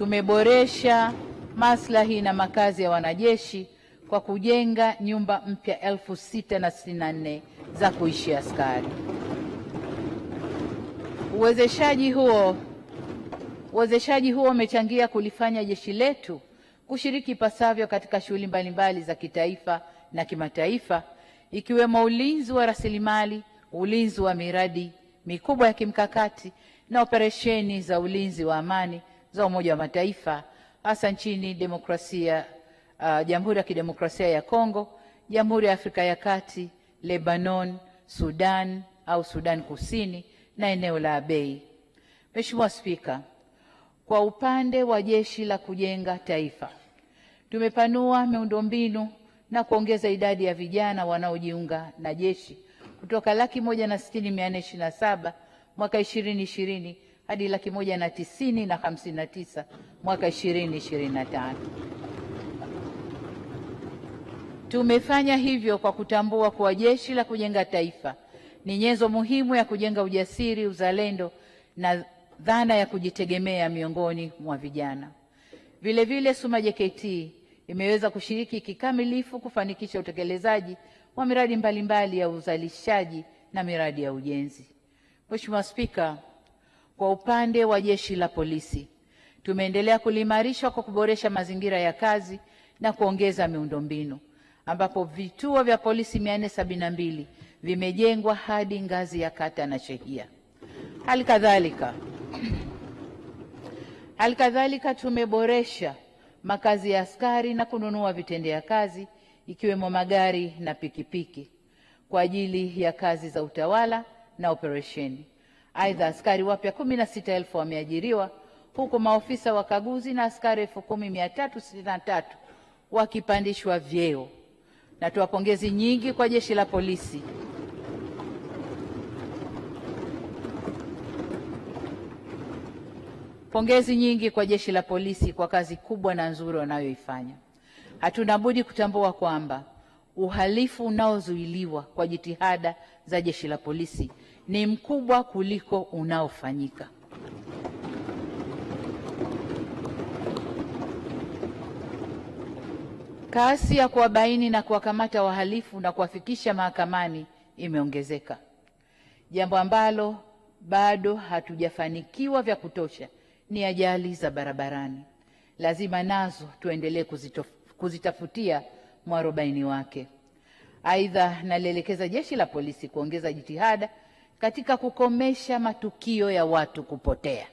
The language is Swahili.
Tumeboresha maslahi na makazi ya wanajeshi kwa kujenga nyumba mpya 6,064 za kuishi askari. Uwezeshaji huo umechangia kulifanya jeshi letu kushiriki ipasavyo katika shughuli mbalimbali za kitaifa na kimataifa, ikiwemo ulinzi wa rasilimali, ulinzi wa miradi mikubwa ya kimkakati na operesheni za ulinzi wa amani za Umoja wa Mataifa, hasa nchini Jamhuri ya Kidemokrasia ya Kongo, Jamhuri ya Afrika ya Kati, Lebanon, Sudan au Sudan Kusini na eneo la Abyei. Mheshimiwa Spika, kwa upande wa Jeshi la Kujenga Taifa, tumepanua miundombinu na kuongeza idadi ya vijana wanaojiunga na jeshi kutoka 160,427 mwaka 2020 hadi 190,059 mwaka 2025. Tumefanya hivyo kwa kutambua kuwa Jeshi la Kujenga Taifa ni nyenzo muhimu ya kujenga ujasiri, uzalendo na dhana ya kujitegemea miongoni mwa vijana. Vile SUMA JKT imeweza kushiriki kikamilifu kufanikisha utekelezaji wa miradi mbalimbali ya uzalishaji na miradi ya ujenzi. Mheshimiwa Spika, kwa upande wa Jeshi la Polisi, tumeendelea kuliimarisha kwa kuboresha mazingira ya kazi na kuongeza miundombinu, ambapo vituo vya polisi 472 vimejengwa hadi ngazi ya kata na shehia. Halikadhalika tumeboresha makazi ya askari na kununua vitendea kazi ikiwemo magari na pikipiki kwa ajili ya kazi za utawala na operesheni. Aidha, askari wapya 16,000 wameajiriwa, huku maofisa wakaguzi na askari 10,363 wakipandishwa vyeo. Natoa pongezi nyingi kwa Jeshi la Polisi kwa kazi kubwa na nzuri wanayoifanya. Hatuna budi kutambua kwamba uhalifu unaozuiliwa kwa jitihada za Jeshi la Polisi ni mkubwa kuliko unaofanyika. Kasi ya kuwabaini na kuwakamata wahalifu na kuwafikisha mahakamani imeongezeka, jambo ambalo bado hatujafanikiwa vya kutosha ni ajali za barabarani. Lazima nazo tuendelee kuzitafutia mwarobaini wake. Aidha, nalielekeza Jeshi la Polisi kuongeza jitihada katika kukomesha matukio ya watu kupotea.